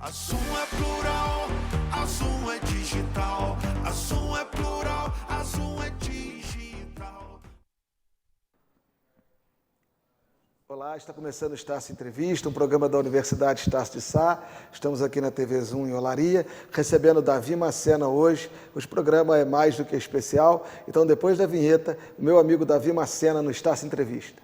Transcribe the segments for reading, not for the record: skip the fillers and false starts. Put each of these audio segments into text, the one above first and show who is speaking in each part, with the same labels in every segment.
Speaker 1: A Zoom é plural, a Zoom é digital. A Zoom é plural, a Zoom é digital.
Speaker 2: Olá, está começando o Estácio Entrevista, um programa da Universidade Estácio de Sá. Estamos aqui na TV Zoom em Olaria, recebendo Davi Macena hoje. Hoje o programa é mais do que especial. Então, depois da vinheta, o meu amigo Davi Macena no Estácio Entrevista.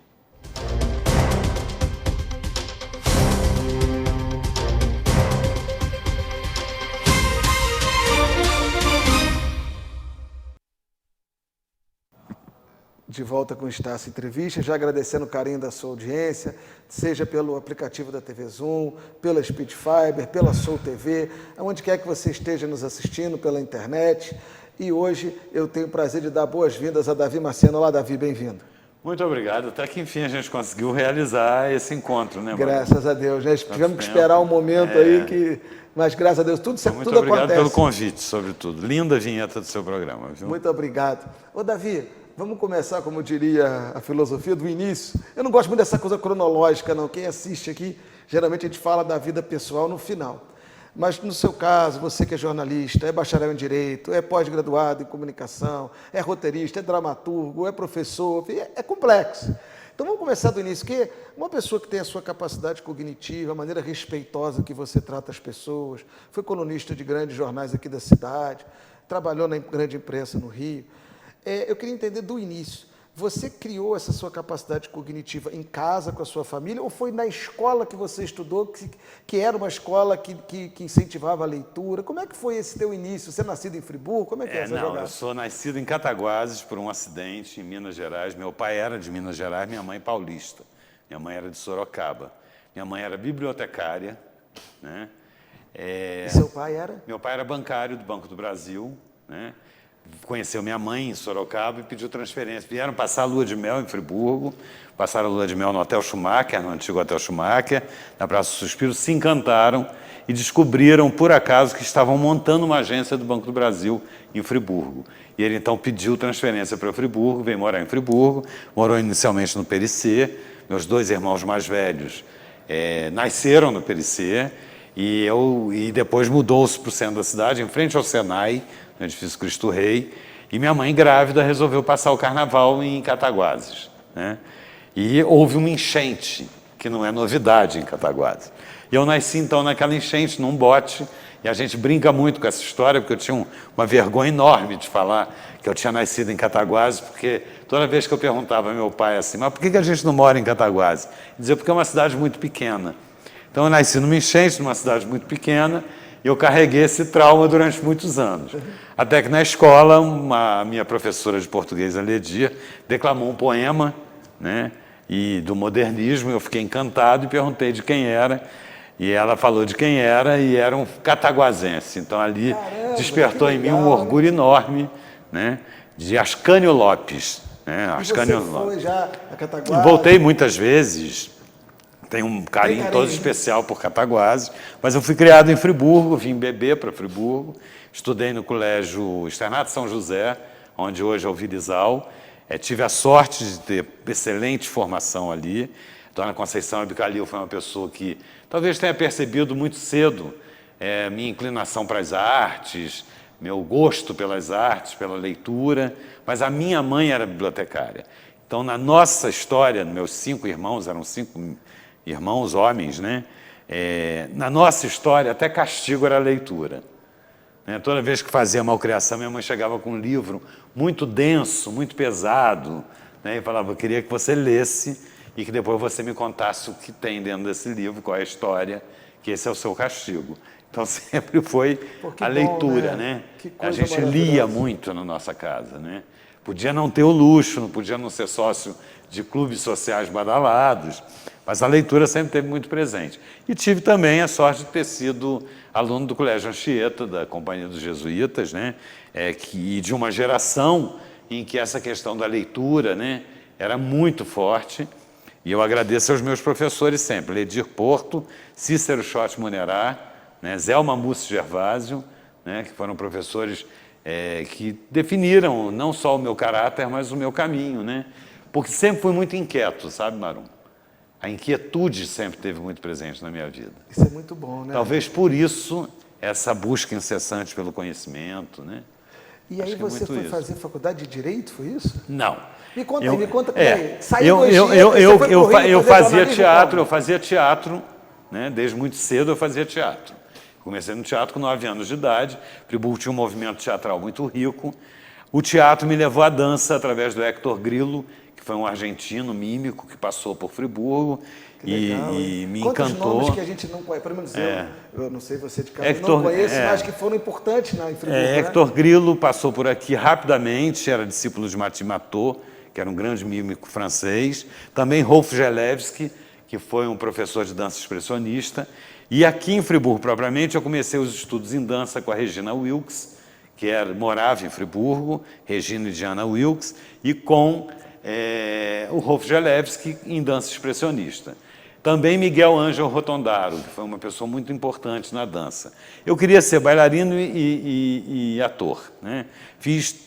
Speaker 2: De volta com o Estácio Entrevista, já agradecendo o carinho da sua audiência, seja pelo aplicativo da TV Zoom, pela Speed Fiber, pela Soul TV, aonde quer que você esteja nos assistindo, pela internet. E hoje eu tenho o prazer de dar boas-vindas a Davi Macena. Olá, Davi, bem-vindo.
Speaker 3: Muito obrigado. Até que enfim a gente conseguiu realizar esse encontro, né, Mário?
Speaker 2: Graças a Deus, né? Tivemos que esperar um momento aí que... Mas graças a Deus, tudo acontece.
Speaker 3: Muito obrigado pelo convite, sobretudo. Linda vinheta do seu programa, viu?
Speaker 2: Muito obrigado. Ô, Davi, vamos começar, como diria a filosofia, do início. Eu não gosto muito dessa coisa cronológica, não. Quem assiste aqui, geralmente a gente fala da vida pessoal no final. Mas no seu caso, você que é jornalista, é bacharel em Direito, é pós-graduado em Comunicação, é roteirista, é dramaturgo, é professor, é complexo. Então vamos começar do início, que uma pessoa que tem a sua capacidade cognitiva, a maneira respeitosa que você trata as pessoas, foi colunista de grandes jornais aqui da cidade, trabalhou na grande imprensa no Rio. Eu queria entender do início, você criou essa sua capacidade cognitiva em casa, com a sua família, ou foi na escola que você estudou, que era uma escola que incentivava a leitura? Como é que foi esse teu início? Você é nascido em Friburgo? Como é que é essa jogada?
Speaker 3: Eu sou nascido em Cataguases por um acidente em Minas Gerais. Meu pai era de Minas Gerais, minha mãe paulista. Minha mãe era de Sorocaba. Minha mãe era bibliotecária, né?
Speaker 2: E seu pai era?
Speaker 3: Meu pai era bancário do Banco do Brasil, né? Conheceu minha mãe em Sorocaba e pediu transferência. Vieram passar a lua de mel em Friburgo, passaram a lua de mel no Hotel Schumacher, no antigo Hotel Schumacher, na Praça do Suspiro, se encantaram e descobriram, por acaso, que estavam montando uma agência do Banco do Brasil em Friburgo. E ele, então, pediu transferência para Friburgo, veio morar em Friburgo, morou inicialmente no Pericê. Meus dois irmãos mais velhos nasceram no Pericê e depois mudou-se para o centro da cidade, em frente ao Senai, no edifício Cristo Rei, e minha mãe, grávida, resolveu passar o carnaval em Cataguases, né? E houve uma enchente, que não é novidade em Cataguases. E eu nasci, então, naquela enchente, num bote, e a gente brinca muito com essa história, porque eu tinha uma vergonha enorme de falar que eu tinha nascido em Cataguases, porque toda vez que eu perguntava ao meu pai assim, mas por que a gente não mora em Cataguases? Ele dizia, porque é uma cidade muito pequena. Então, eu nasci numa enchente, numa cidade muito pequena, e eu carreguei esse trauma durante muitos anos. Até que na escola, a minha professora de português, a Ledia, declamou um poema, né, do modernismo. Eu fiquei encantado e perguntei de quem era. E ela falou de quem era e era um cataguasense. Então ali despertou em mim um orgulho enorme, né, de Ascânio Lopes. Né, Ascânio
Speaker 2: Lopes. Foi já a Cataguases?
Speaker 3: Voltei muitas vezes. Tenho um carinho todo especial por Cataguases, mas eu fui criado em Friburgo, vim bebê para Friburgo, estudei no colégio Externato São José, onde hoje é o Virizal. Tive a sorte de ter excelente formação ali. Dona Conceição Abicalil foi uma pessoa que talvez tenha percebido muito cedo minha inclinação para as artes, meu gosto pelas artes, pela leitura, mas a minha mãe era bibliotecária. Então, na nossa história, meus 5 irmãos, eram 5 irmãos homens, né? Na nossa história, até castigo era a leitura. Né? Toda vez que fazia malcriação, minha mãe chegava com um livro muito denso, muito pesado, né? E falava, eu queria que você lesse e que depois você me contasse o que tem dentro desse livro, qual é a história, que esse é o seu castigo. Então, sempre foi a leitura, né? A gente lia muito na nossa casa, né? Podia não ter o luxo, não podia não ser sócio de clubes sociais badalados, mas a leitura sempre esteve muito presente. E tive também a sorte de ter sido aluno do Colégio Anchieta, da Companhia dos Jesuítas, né? E de uma geração em que essa questão da leitura, né, era muito forte. E eu agradeço aos meus professores sempre, Ledir Porto, Cícero Schott Munerá, né, Zelma Mussi Gervásio, né, que foram professores que definiram não só o meu caráter, mas o meu caminho, né? Porque sempre fui muito inquieto, sabe, Marum? A inquietude sempre esteve muito presente na minha vida.
Speaker 2: Isso é muito bom, né?
Speaker 3: Talvez por isso, essa busca incessante pelo conhecimento, né?
Speaker 2: E aí
Speaker 3: Acho que é
Speaker 2: você
Speaker 3: muito
Speaker 2: foi
Speaker 3: isso.
Speaker 2: fazer faculdade de Direito, foi isso?
Speaker 3: Não.
Speaker 2: Me conta aí, me conta.
Speaker 3: Eu fazia teatro, né? Desde muito cedo eu fazia teatro. Comecei no teatro com 9 anos de idade. Friburgo tinha um movimento teatral muito rico. O teatro me levou à dança através do Héctor Grillo, que foi um argentino mímico que passou por Friburgo e me
Speaker 2: Quantos
Speaker 3: encantou.
Speaker 2: nomes que a gente não conhece? Pelo menos eu não sei você de casa,
Speaker 3: Héctor,
Speaker 2: não conheço, mas que foram importantes em Friburgo.
Speaker 3: Héctor Grillo passou por aqui rapidamente, era discípulo de Mathieu Matot, que era um grande mímico francês. Também Rolf Gelewski, que foi um professor de dança expressionista. E aqui em Friburgo, propriamente, eu comecei os estudos em dança com a Regina Wilkes, que morava em Friburgo, Regina e Diana Wilkes, e com o Rolf Gelewski em dança expressionista. Também Miguel Ângelo Rotondaro, que foi uma pessoa muito importante na dança. Eu queria ser bailarino e ator, né? Fiz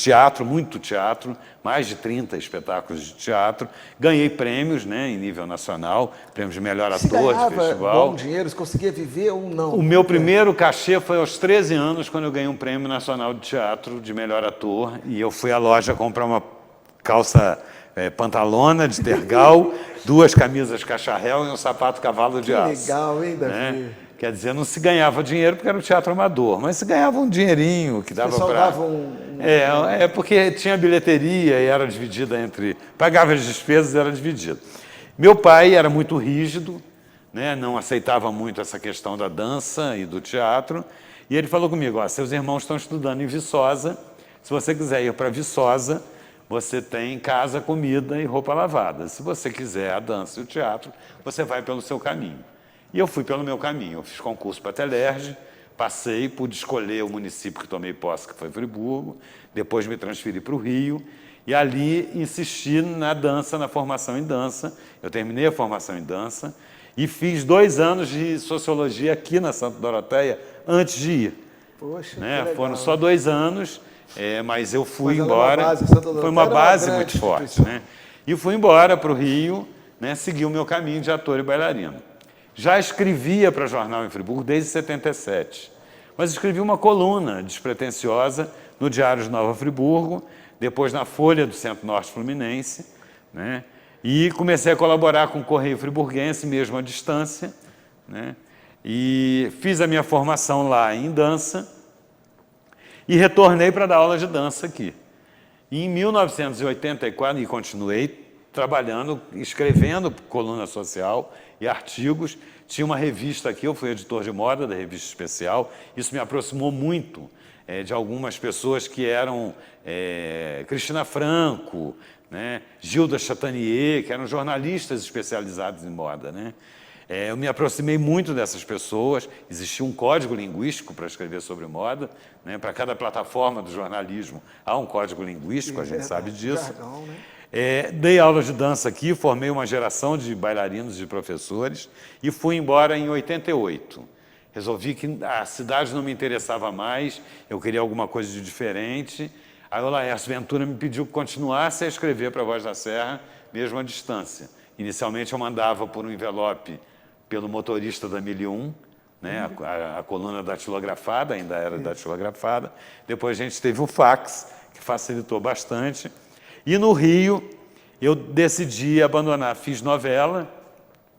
Speaker 3: teatro, muito teatro, mais de 30 espetáculos de teatro. Ganhei prêmios, né, em nível nacional, prêmios de melhor ator de festival.
Speaker 2: Bom dinheiro, você conseguia viver ou não?
Speaker 3: O meu primeiro cachê foi aos 13 anos, quando eu ganhei um prêmio nacional de teatro de melhor ator, e eu fui à loja comprar uma calça pantalona de tergal, 2 camisas cacharel e um sapato cavalo de aço.
Speaker 2: Legal, hein, Davi?
Speaker 3: Né? Quer dizer, não se ganhava dinheiro porque era um teatro amador, mas se ganhava um dinheirinho que dava para...
Speaker 2: dava
Speaker 3: porque tinha bilheteria e era dividida entre... Pagava as despesas e era dividido. Meu pai era muito rígido, né? Não aceitava muito essa questão da dança e do teatro, e ele falou comigo, seus irmãos estão estudando em Viçosa, se você quiser ir para Viçosa, você tem casa, comida e roupa lavada. Se você quiser a dança e o teatro, você vai pelo seu caminho. E eu fui pelo meu caminho. Eu fiz concurso para a Telerge, passei, pude escolher o município que tomei posse, que foi Friburgo, depois me transferi para o Rio, e ali insisti na dança, na formação em dança. Eu terminei a formação em dança e fiz 2 anos de sociologia aqui na Santa Doroteia antes de ir.
Speaker 2: Poxa,
Speaker 3: né?
Speaker 2: que legal.
Speaker 3: Foram só 2 anos, mas eu fui
Speaker 2: Mas
Speaker 3: embora. Foi uma base muito forte. Né? E fui embora para o Rio, né? Segui o meu caminho de ator e bailarino. Já escrevia para jornal em Friburgo desde 77, mas escrevi uma coluna despretensiosa no Diário de Nova Friburgo, depois na Folha do Centro-Norte Fluminense, né? E comecei a colaborar com o Correio Friburguense, mesmo à distância, né? E fiz a minha formação lá em dança e retornei para dar aula de dança aqui. E em 1984, e continuei trabalhando, escrevendo coluna social e artigos. Tinha uma revista aqui, eu fui editor de moda da revista especial. Isso me aproximou muito de algumas pessoas que eram Cristina Franco, né, Gilda Chatanier, que eram jornalistas especializados em moda, né? Eu me aproximei muito dessas pessoas. Existia um código linguístico para escrever sobre moda, né? Para cada plataforma do jornalismo há um código linguístico, a gente sabe disso.
Speaker 2: Jargão, né?
Speaker 3: Dei aula de dança aqui, formei uma geração de bailarinos e de professores e fui embora em 88. Resolvi que a cidade não me interessava mais, eu queria alguma coisa de diferente. Aí o Laércio Ventura me pediu que continuasse a escrever para a Voz da Serra, mesmo à distância. Inicialmente eu mandava por um envelope pelo motorista da 1001, né? A coluna datilografada, ainda era datilografada. Depois a gente teve o fax, que facilitou bastante. E no Rio, eu decidi abandonar. Fiz novela,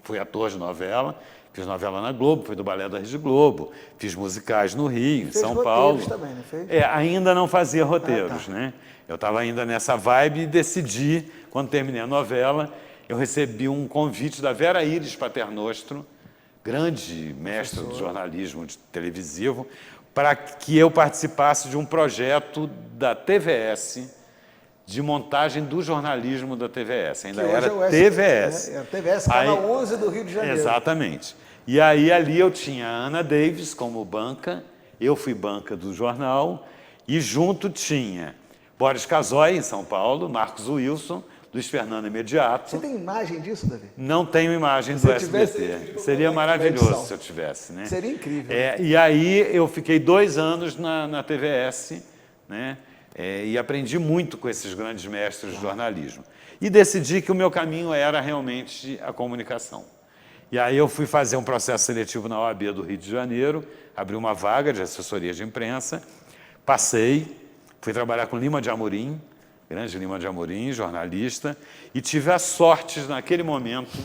Speaker 3: fui ator de novela, fiz novela na Globo, fui do Balé da Rede Globo, fiz musicais no Rio, em São Paulo.
Speaker 2: Também, não fez?
Speaker 3: Ainda não fazia roteiros, né? Eu estava ainda nessa vibe e decidi, quando terminei a novela, eu recebi um convite da Vera Iris Paternostro, grande mestra de jornalismo televisivo, para que eu participasse de um projeto da TVS, de montagem do jornalismo da TVS. Ainda era TVS.
Speaker 2: Era TVS, canal 11 do Rio de Janeiro.
Speaker 3: Exatamente. E aí ali eu tinha a Ana Davis como banca, eu fui banca do jornal, e junto tinha Boris Casoy, em São Paulo, Marcos Wilson, Luiz Fernando Imediato.
Speaker 2: Você tem imagem disso, Davi?
Speaker 3: Não tenho imagem do SBT. Seria maravilhoso se eu tivesse, né?
Speaker 2: Seria incrível.
Speaker 3: E aí eu fiquei 2 anos na TVS, né? e aprendi muito com esses grandes mestres de jornalismo. E decidi que o meu caminho era realmente a comunicação. E aí eu fui fazer um processo seletivo na OAB do Rio de Janeiro, abri uma vaga de assessoria de imprensa, passei, fui trabalhar com Lima de Amorim, grande Lima de Amorim, jornalista, e tive a sorte, naquele momento,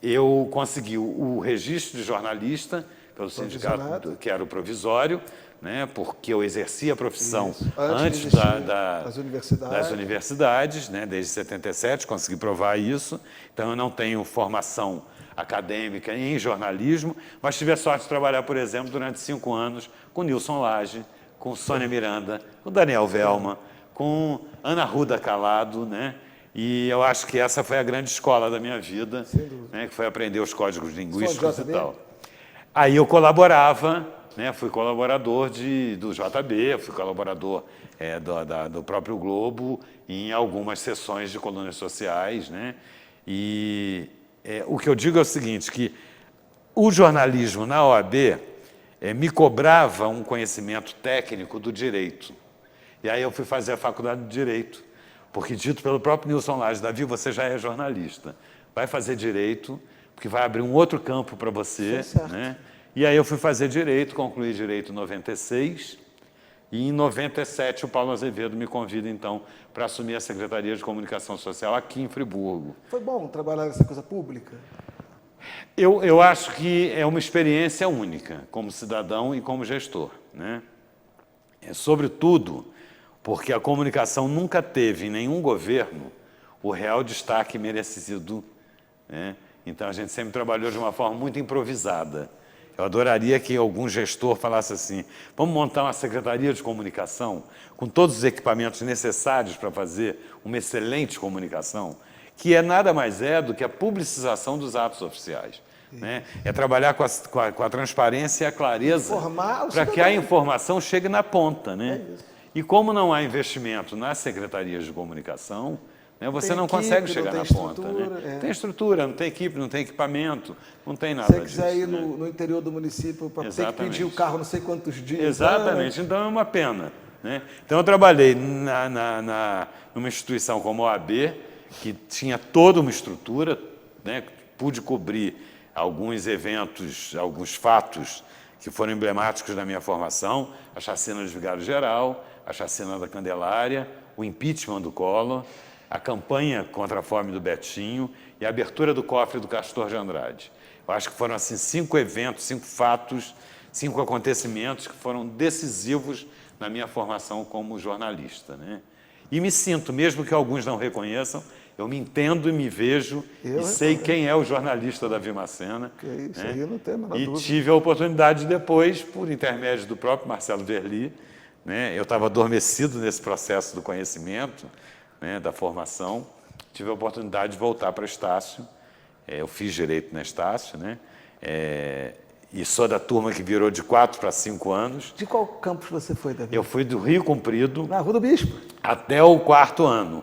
Speaker 3: eu consegui o registro de jornalista pelo sindicato, que era o provisório, né, porque eu exercia a profissão antes das universidades, né, desde 77, consegui provar isso. Então, eu não tenho formação acadêmica em jornalismo, mas tive a sorte de trabalhar, por exemplo, durante 5 anos com Nilson Lage, com Sônia Miranda, com Daniel Velma, com Ana Ruda Calado, né? E eu acho que essa foi a grande escola da minha vida, né, que foi aprender os códigos linguísticos e tal. Aí eu colaborava, né, fui colaborador do JB, fui colaborador do próprio Globo em algumas sessões de colunas sociais, né? E o que eu digo é o seguinte, que o jornalismo na OAB me cobrava um conhecimento técnico do direito. E aí eu fui fazer a faculdade de Direito, porque dito pelo próprio Nilson Lage, Davi, você já é jornalista, vai fazer Direito, porque vai abrir um outro campo para você, né? E aí eu fui fazer Direito, concluí Direito em 96, e em 97 o Paulo Azevedo me convida, então, para assumir a Secretaria de Comunicação Social aqui em Friburgo.
Speaker 2: Foi bom trabalhar nessa coisa pública?
Speaker 3: Eu acho que é uma experiência única, como cidadão e como gestor, né? Sobretudo porque a comunicação nunca teve em nenhum governo o real destaque merecido, né? Então, a gente sempre trabalhou de uma forma muito improvisada. Eu adoraria que algum gestor falasse assim, vamos montar uma secretaria de comunicação com todos os equipamentos necessários para fazer uma excelente comunicação, que nada mais do que a publicização dos atos oficiais. Né? É trabalhar com a transparência e a clareza para que a informação chegue na ponta. Né? E como não há investimento nas secretarias de comunicação, né, você não consegue chegar na ponta. Né? Tem estrutura, não tem equipe, não tem equipamento, não tem nada disso.
Speaker 2: Se você quiser ir no interior do município para ter que pedir o carro não sei quantos dias.
Speaker 3: Exatamente, então é uma pena. Né? Então eu trabalhei numa instituição como a OAB, que tinha toda uma estrutura, né? Pude cobrir alguns eventos, alguns fatos que foram emblemáticos da minha formação, a chacina de Vigário-Geral, a chacina da Candelária, o impeachment do Collor, a campanha contra a fome do Betinho e a abertura do cofre do Castor de Andrade. Eu acho que foram assim 5 eventos, 5 fatos, 5 acontecimentos que foram decisivos na minha formação como jornalista. Né? E me sinto, mesmo que alguns não reconheçam, eu me entendo e me vejo e sei quem é o jornalista Davi Macena.
Speaker 2: Que isso, né? Aí eu não tenho a menor dúvida.
Speaker 3: E tive a oportunidade depois, por intermédio do próprio Marcelo Verli, né? Eu estava adormecido nesse processo do conhecimento, né, da formação, tive a oportunidade de voltar para Estácio, eu fiz Direito na Estácio, né, e sou da turma que virou de 4 para 5 anos.
Speaker 2: De qual campus você foi, Davi?
Speaker 3: Eu fui do Rio Comprido.
Speaker 2: Na Rua do Bispo?
Speaker 3: Até o 4º ano.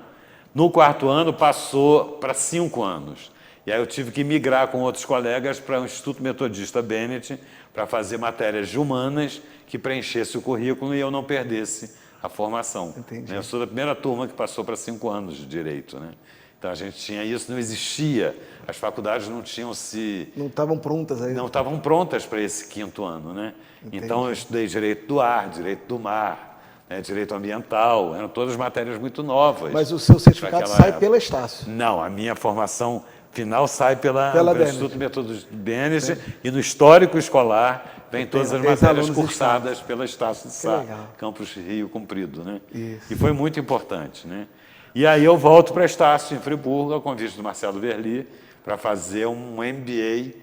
Speaker 3: No 4º ano passou para 5 anos. E aí eu tive que migrar com outros colegas para o Instituto Metodista Bennett para fazer matérias de humanas que preenchesse o currículo e eu não perdesse a formação.
Speaker 2: Entendi.
Speaker 3: Eu sou da primeira turma que passou para 5 anos de Direito. Né? Então, a gente tinha isso, não existia. As faculdades não tinham se...
Speaker 2: Não estavam prontas ainda.
Speaker 3: Não estavam prontas para esse 5º ano. Né? Então, eu estudei Direito do Ar, Direito do Mar, né? Direito Ambiental, eram todas matérias muito novas.
Speaker 2: Mas o seu certificado sai pela Estácio?
Speaker 3: Não, a minha formação final sai pelo Instituto Metodista Bennett e no histórico escolar vem todas as matérias cursadas pela Estácio de Sá, campus Rio Comprido. Né? E foi muito importante. Né? E aí eu volto para Estácio, em Friburgo, a convite do Marcelo Verli, para fazer um MBA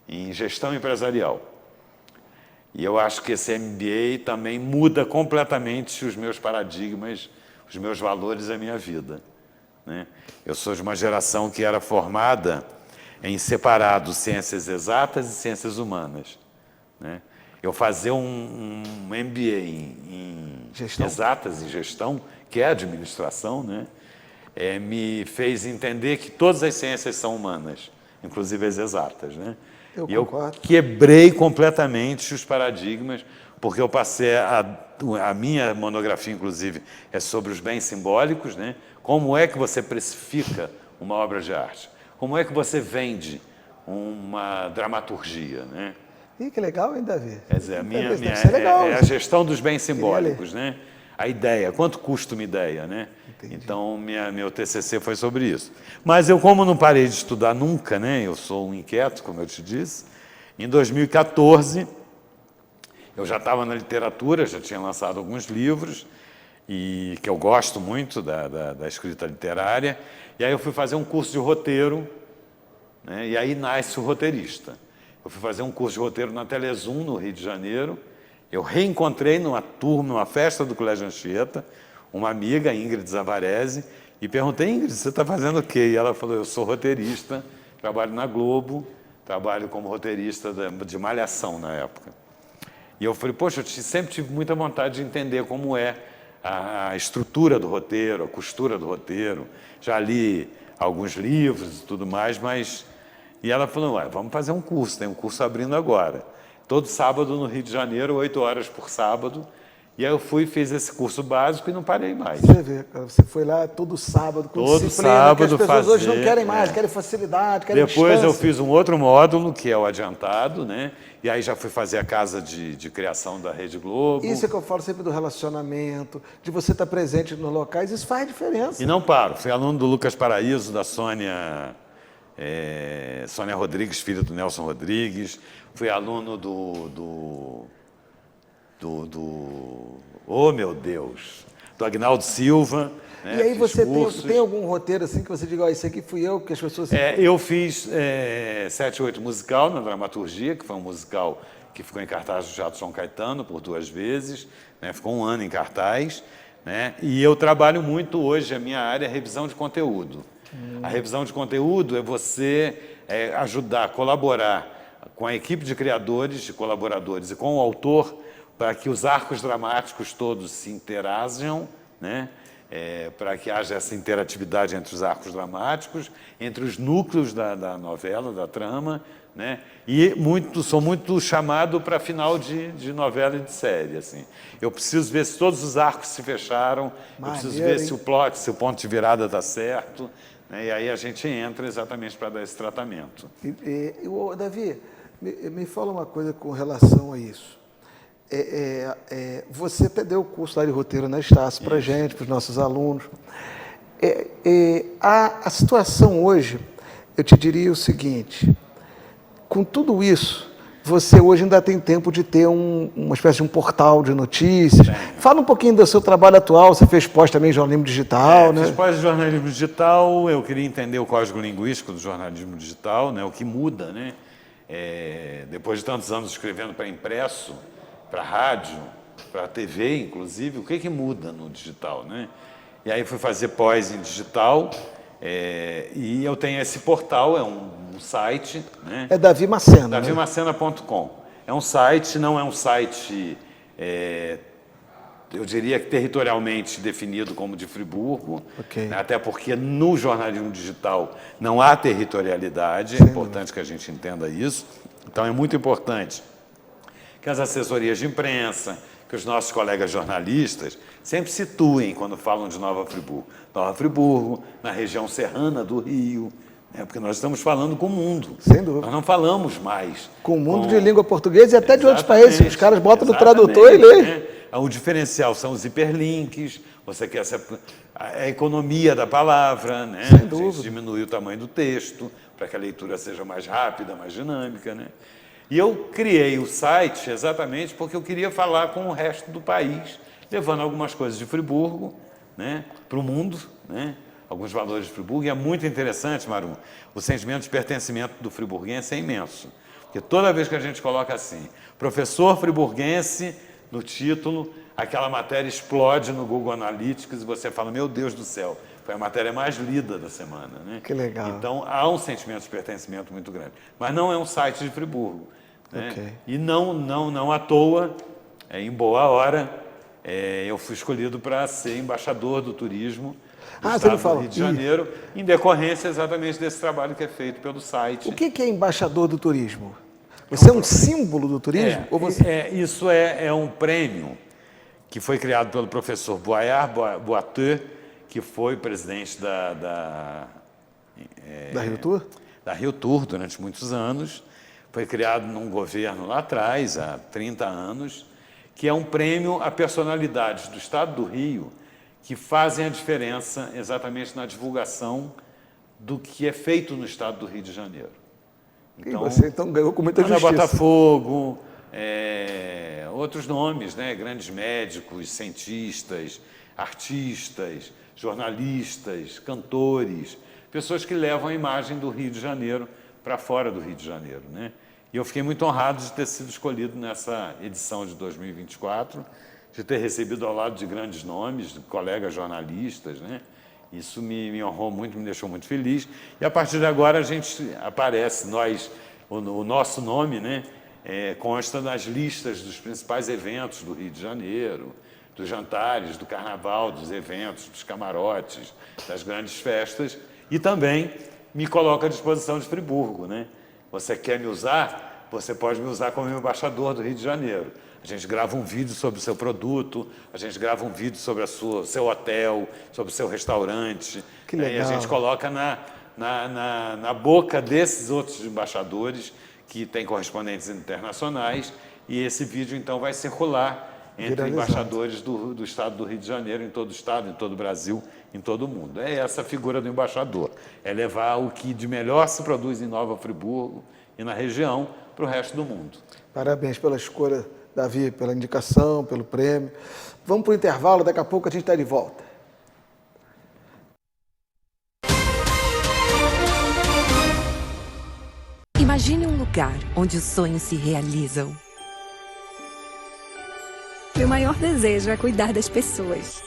Speaker 3: em Gestão Empresarial. E eu acho que esse MBA também muda completamente os meus paradigmas, os meus valores e a minha vida. Né? Eu sou de uma geração que era formada em separado ciências exatas e ciências humanas. Né? Eu fazer um MBA em exatas e gestão, que é administração, né? Me fez entender que todas as ciências são humanas, inclusive as exatas. Né? Eu quebrei completamente os paradigmas, porque eu passei a a minha monografia, inclusive, é sobre os bens simbólicos, né? Como é que você precifica uma obra de arte? Como é que você vende uma dramaturgia, né?
Speaker 2: Ih, que legal, hein, Davi?
Speaker 3: Quer dizer,
Speaker 2: Deve ser legal,
Speaker 3: é a
Speaker 2: isso.
Speaker 3: gestão dos bens simbólicos, né? A ideia, quanto custa uma ideia, né?
Speaker 2: Entendi.
Speaker 3: Então, meu TCC foi sobre isso. Mas eu, como não parei de estudar nunca, né? Eu sou um inquieto, como eu te disse. Em 2014, eu já estava na literatura, já tinha lançado alguns livros, e que eu gosto muito da escrita literária. E aí eu fui fazer um curso de roteiro, né? E aí nasce o roteirista. Eu fui fazer um curso de roteiro na Telezoom, no Rio de Janeiro. Eu reencontrei numa turma, numa festa do Colégio Anchieta, uma amiga, Ingrid Zavarese, e perguntei: Ingrid, você está fazendo o quê? E ela falou: eu sou roteirista, trabalho na Globo, trabalho como roteirista de Malhação na época. E eu falei: poxa, eu sempre tive muita vontade de entender como é a estrutura do roteiro, a costura do roteiro. Já li alguns livros e tudo mais, mas... E ela falou: ué, vamos fazer um curso, tem um curso abrindo agora. Todo sábado no Rio de Janeiro, 8 horas por sábado. E aí eu fui, fiz esse curso básico e não parei mais.
Speaker 2: Você vê, cara, você foi lá todo sábado, com
Speaker 3: Todo
Speaker 2: disciplina,
Speaker 3: sábado
Speaker 2: que as pessoas hoje não
Speaker 3: fazer,
Speaker 2: querem mais, querem facilidade, querem
Speaker 3: Depois eu
Speaker 2: distância.
Speaker 3: fiz um outro módulo, que é o adiantado, né? E aí já fui fazer a casa de criação da Rede Globo.
Speaker 2: Isso é que eu falo sempre do relacionamento, de você estar presente nos locais, isso faz diferença.
Speaker 3: E não paro. Fui aluno do Lucas Paraíso, da Sônia Rodrigues, filha do Nelson Rodrigues. Fui aluno oh, meu Deus, do Agnaldo Silva. Né?
Speaker 2: E aí
Speaker 3: Fiz
Speaker 2: você
Speaker 3: cursos.
Speaker 2: tem algum roteiro assim que você diga: ó, isso aqui fui eu, que as pessoas...
Speaker 3: Eu fiz 7/8 musical na dramaturgia, que foi um musical que ficou em cartaz do Teatro São Caetano por 2 vezes, né? Ficou 1 ano em cartaz, né? E eu trabalho muito hoje, a minha área é revisão de conteúdo. A revisão de conteúdo é você ajudar, colaborar com a equipe de criadores, de colaboradores e com o autor, para que os arcos dramáticos todos se interajam, né? Para que haja essa interatividade entre os arcos dramáticos, entre os núcleos da novela, da trama, né? E sou muito chamado para final de novela e de série. Assim. Eu preciso ver se todos os arcos se fecharam, eu preciso ver se o plot, se o ponto de virada está certo, né? E aí a gente entra exatamente para dar esse tratamento.
Speaker 2: Davi, me fala uma coisa com relação a isso. Você até deu o curso lá de roteiro na Estácio para a gente, para os nossos alunos. A situação hoje, eu te diria o seguinte: com tudo isso, você hoje ainda tem tempo de ter uma espécie de um portal de notícias. Fala um pouquinho do seu trabalho atual. Você fez pós também em jornalismo digital, né?
Speaker 3: Fiz pós de jornalismo digital. Eu queria entender o código linguístico do jornalismo digital, né? O que muda, né? Depois de tantos anos escrevendo para impresso, para rádio, para TV, inclusive, o que muda no digital, né? E aí fui fazer pós em digital, e eu tenho esse portal, é um site, né?
Speaker 2: É Davi Macena.
Speaker 3: davimacena.com. É um site, não é um site, eu diria que territorialmente definido como de Friburgo,
Speaker 2: Okay.
Speaker 3: Né? Até porque no jornalismo digital não há territorialidade, é importante que a gente entenda isso. Então é muito importante que as assessorias de imprensa, que os nossos colegas jornalistas sempre situem quando falam de Nova Friburgo. Nova Friburgo, na região serrana do Rio, né? Porque nós estamos falando com o mundo.
Speaker 2: Sem dúvida.
Speaker 3: Nós não falamos mais.
Speaker 2: Com o mundo de língua portuguesa e até de outros
Speaker 3: Exatamente,
Speaker 2: países. Os caras botam no
Speaker 3: exatamente,
Speaker 2: tradutor e lê.
Speaker 3: né? O diferencial são os hiperlinks, você quer a economia da palavra, né?
Speaker 2: Sem
Speaker 3: A gente
Speaker 2: dúvida.
Speaker 3: diminui o tamanho do texto para que a leitura seja mais rápida, mais dinâmica, né? E eu criei o site exatamente porque eu queria falar com o resto do país, levando algumas coisas de Friburgo, né, para o mundo, né, alguns valores de Friburgo. E é muito interessante, Marum, o sentimento de pertencimento do friburguense é imenso. Porque toda vez que a gente coloca assim, professor friburguense, no título, aquela matéria explode no Google Analytics e você fala: meu Deus do céu, foi a matéria mais lida da semana, né?
Speaker 2: Que legal.
Speaker 3: Então, há um sentimento de pertencimento muito grande. Mas não é um site de Friburgo. Né?
Speaker 2: Ok.
Speaker 3: E não à toa, em boa hora, eu fui escolhido para ser embaixador do turismo do
Speaker 2: você
Speaker 3: estado
Speaker 2: me falou.
Speaker 3: do Rio de Janeiro, em decorrência exatamente desse trabalho que é feito pelo site.
Speaker 2: O que é embaixador do turismo? Você é um símbolo do turismo? Ou você...
Speaker 3: Isso é um prêmio que foi criado pelo professor Boyard Boiteux, que foi presidente
Speaker 2: Da Rio Tour?
Speaker 3: Da Rio Tour durante muitos anos. Foi criado num governo lá atrás, há 30 anos, que é um prêmio a personalidades do Estado do Rio que fazem a diferença exatamente na divulgação do que é feito no Estado do Rio de Janeiro.
Speaker 2: Então, você então ganhou com muita
Speaker 3: Ana
Speaker 2: justiça.
Speaker 3: Botafogo, outros nomes, né? Grandes médicos, cientistas, artistas, jornalistas, cantores, pessoas que levam a imagem do Rio de Janeiro para fora do Rio de Janeiro, né? E eu fiquei muito honrado de ter sido escolhido nessa edição de 2024, de ter recebido ao lado de grandes nomes, de colegas jornalistas, né? Isso me honrou muito, me deixou muito feliz. E a partir de agora a gente aparece, o nosso nome, né, consta nas listas dos principais eventos do Rio de Janeiro, dos jantares, do carnaval, dos eventos, dos camarotes, das grandes festas, e também me coloca à disposição de Friburgo, né? Você quer me usar? Você pode me usar como embaixador do Rio de Janeiro. A gente grava um vídeo sobre o seu produto, a gente grava um vídeo sobre o seu hotel, sobre o seu restaurante.
Speaker 2: Que legal.
Speaker 3: E a gente coloca na boca desses outros embaixadores que têm correspondentes internacionais, e esse vídeo, então, vai circular entre embaixadores do Estado do Rio de Janeiro, em todo o Estado, em todo o Brasil, em todo o mundo. É essa a figura do embaixador, é levar o que de melhor se produz em Nova Friburgo e na região para o resto do mundo.
Speaker 2: Parabéns pela escolha, Davi, pela indicação, pelo prêmio. Vamos para o intervalo, daqui a pouco a gente está de volta.
Speaker 4: Imagine um lugar onde os sonhos se realizam.
Speaker 5: Meu maior desejo é cuidar das pessoas.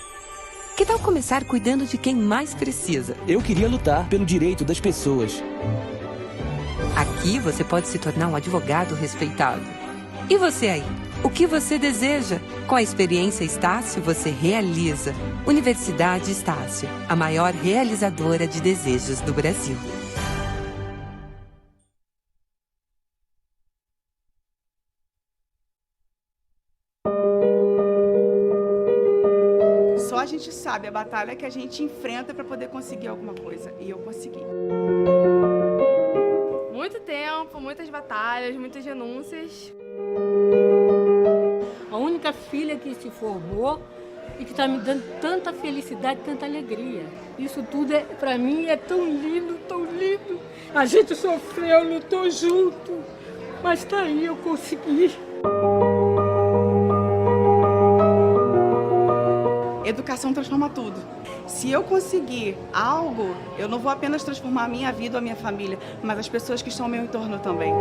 Speaker 4: Que tal começar cuidando de quem mais precisa?
Speaker 6: Eu queria lutar pelo direito das pessoas.
Speaker 4: Aqui você pode se tornar um advogado respeitado. E você aí? O que você deseja? Com a experiência Estácio, você realiza. Universidade Estácio, a maior realizadora de desejos do Brasil.
Speaker 7: Só a gente sabe a batalha que a gente enfrenta para poder conseguir alguma coisa. E eu consegui.
Speaker 8: Muito tempo, muitas batalhas, muitas renúncias.
Speaker 9: A única filha que se formou e que está me dando tanta felicidade, tanta alegria. Isso tudo, para mim, é tão lindo, tão lindo. A gente sofreu, lutou junto, mas está aí, eu consegui.
Speaker 7: Educação transforma tudo. Se eu conseguir algo, eu não vou apenas transformar a minha vida ou a minha família, mas as pessoas que estão ao meu entorno também.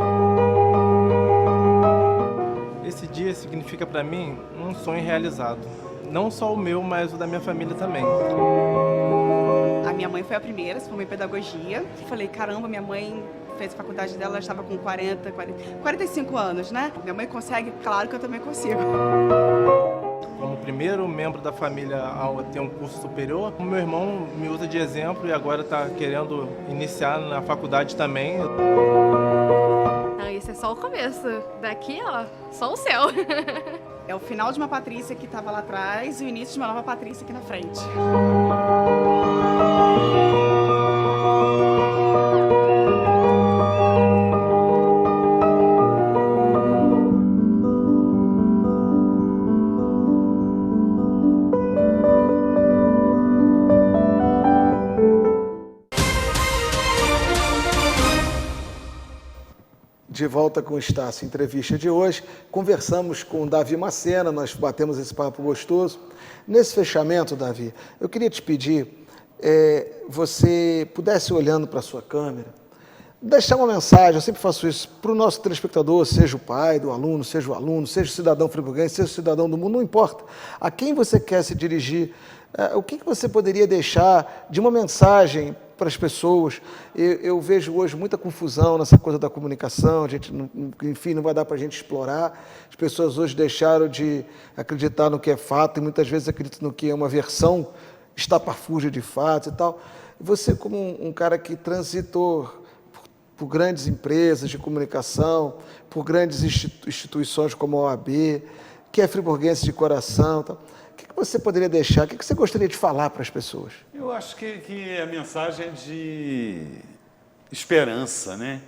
Speaker 10: Esse dia significa para mim um sonho realizado. Não só o meu, mas o da minha família também.
Speaker 7: A minha mãe foi a primeira, se formou em pedagogia. Falei, caramba, minha mãe fez a faculdade dela, ela estava com 45 anos, né? Minha mãe consegue, claro que eu também consigo.
Speaker 10: Como primeiro membro da família a ter um curso superior, o meu irmão me usa de exemplo e agora está querendo iniciar na faculdade também.
Speaker 8: Não, isso é só o começo. Daqui, ó, só o céu.
Speaker 7: É o final de uma Patrícia que estava lá atrás e o início de uma nova Patrícia aqui na frente.
Speaker 2: De volta com o Estácio, entrevista de hoje. Conversamos com o Davi Macena, nós batemos esse papo gostoso. Nesse fechamento, Davi, eu queria te pedir, você pudesse, olhando para a sua câmera, deixar uma mensagem, eu sempre faço isso, para o nosso telespectador, seja o pai do aluno, seja o cidadão friburguense, seja o cidadão do mundo, não importa. A quem você quer se dirigir, o que você poderia deixar de uma mensagem para as pessoas? Eu vejo hoje muita confusão nessa coisa da comunicação, a gente, enfim, não vai dar para a gente explorar. As pessoas hoje deixaram de acreditar no que é fato e muitas vezes acreditam no que é uma versão estapafúrdia de fatos e tal. Você, como um cara que transitou por grandes empresas de comunicação, por grandes instituições como a OAB, que é friburguense de coração, tal. O que você poderia deixar? O que você gostaria de falar para as pessoas?
Speaker 3: Eu acho que a mensagem é de esperança, né?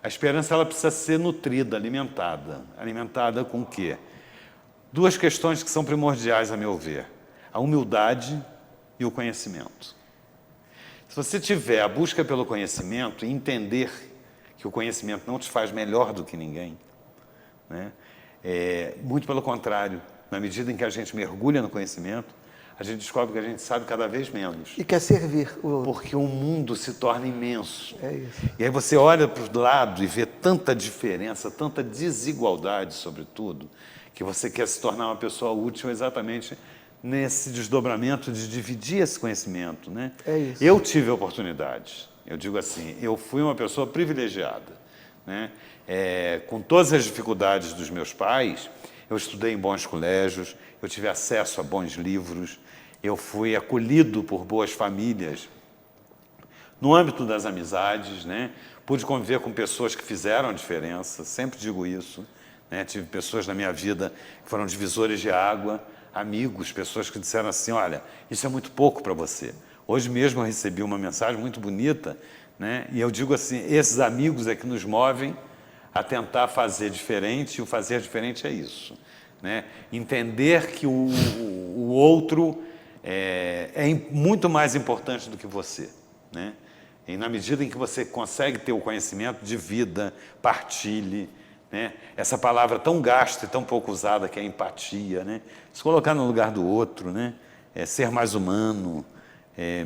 Speaker 3: A esperança ela precisa ser nutrida, alimentada. Alimentada com o quê? Duas questões que são primordiais, a meu ver. A humildade e o conhecimento. Se você tiver a busca pelo conhecimento e entender que o conhecimento não te faz melhor do que ninguém, né? Muito pelo contrário, na medida em que a gente mergulha no conhecimento, a gente descobre que a gente sabe cada vez menos.
Speaker 2: E quer servir o outro.
Speaker 3: Porque o mundo se torna imenso.
Speaker 2: É isso.
Speaker 3: E aí você olha para o lado e vê tanta diferença, tanta desigualdade, sobretudo, que você quer se tornar uma pessoa útil exatamente nesse desdobramento de dividir esse conhecimento, né?
Speaker 2: É isso.
Speaker 3: Eu tive oportunidades. Eu digo assim, eu fui uma pessoa privilegiada, né? Com todas as dificuldades dos meus pais, eu estudei em bons colégios, eu tive acesso a bons livros, eu fui acolhido por boas famílias. No âmbito das amizades, né? Pude conviver com pessoas que fizeram a diferença, sempre digo isso, né? Tive pessoas na minha vida que foram divisores de água, amigos, pessoas que disseram assim, olha, isso é muito pouco para você. Hoje mesmo eu recebi uma mensagem muito bonita, né? E eu digo assim, esses amigos é que nos movem a tentar fazer diferente, e o fazer diferente é isso, né? Entender que o outro é muito mais importante do que você, né? E na medida em que você consegue ter o conhecimento de vida, partilhe, né? Essa palavra tão gasta e tão pouco usada que é empatia, né? Se colocar no lugar do outro, né? Ser mais humano,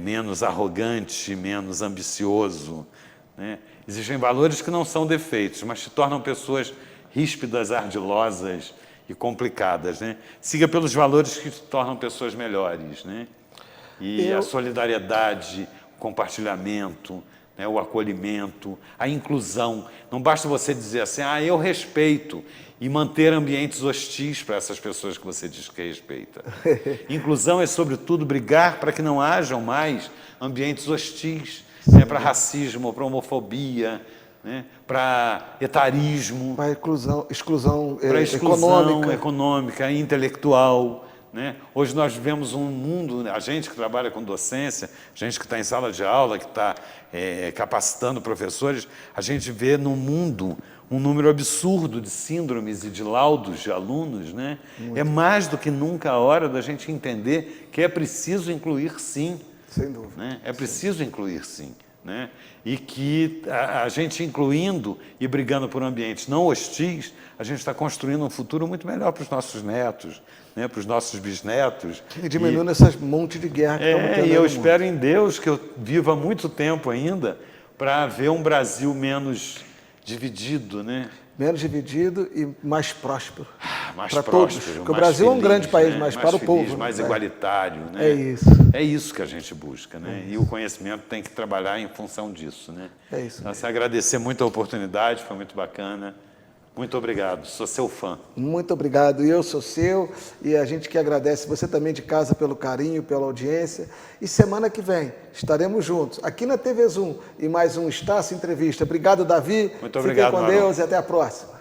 Speaker 3: menos arrogante, menos ambicioso, né? Existem valores que não são defeitos, mas te tornam pessoas ríspidas, ardilosas e complicadas, né? Siga pelos valores que te tornam pessoas melhores, né? E a solidariedade, o compartilhamento, né? O acolhimento, a inclusão. Não basta você dizer assim, eu respeito, e manter ambientes hostis para essas pessoas que você diz que respeita. Inclusão é, sobretudo, brigar para que não hajam mais ambientes hostis, né, para racismo, para homofobia, né, para etarismo,
Speaker 2: para exclusão
Speaker 3: econômica, intelectual, né? Hoje nós vivemos um mundo, a gente que trabalha com docência, a gente que está em sala de aula, que está capacitando professores, a gente vê no mundo um número absurdo de síndromes e de laudos de alunos, né? É mais do que nunca a hora da gente entender que é preciso incluir sim.
Speaker 2: Sem dúvida.
Speaker 3: Né? É preciso incluir sim. Né? E que a gente incluindo e brigando por ambientes não hostis, a gente está construindo um futuro muito melhor para os nossos netos, né? Para os nossos bisnetos.
Speaker 2: E diminuindo essas monte de guerra que estamos tendo.
Speaker 3: E eu espero em Deus que eu viva muito tempo ainda para ver um Brasil menos dividido, né?
Speaker 2: Menos dividido e mais próspero.
Speaker 3: Mais
Speaker 2: para
Speaker 3: próspero,
Speaker 2: todos. Porque o Brasil é um grande país,
Speaker 3: né?
Speaker 2: mas
Speaker 3: mais
Speaker 2: para o
Speaker 3: feliz,
Speaker 2: povo.
Speaker 3: Mais
Speaker 2: né?
Speaker 3: igualitário. Né?
Speaker 2: É isso.
Speaker 3: É isso que a gente busca, né? E o conhecimento tem que trabalhar em função disso, né?
Speaker 2: É isso.
Speaker 3: Então, agradecer muito a oportunidade, foi muito bacana. Muito obrigado, sou seu fã.
Speaker 2: Muito obrigado, eu sou seu, e a gente que agradece você também de casa pelo carinho, pela audiência. E semana que vem estaremos juntos, aqui na TV Zoom, e mais um Estácio Entrevista. Obrigado, Davi.
Speaker 3: Muito obrigado,
Speaker 2: Fiquem com Deus e até a próxima.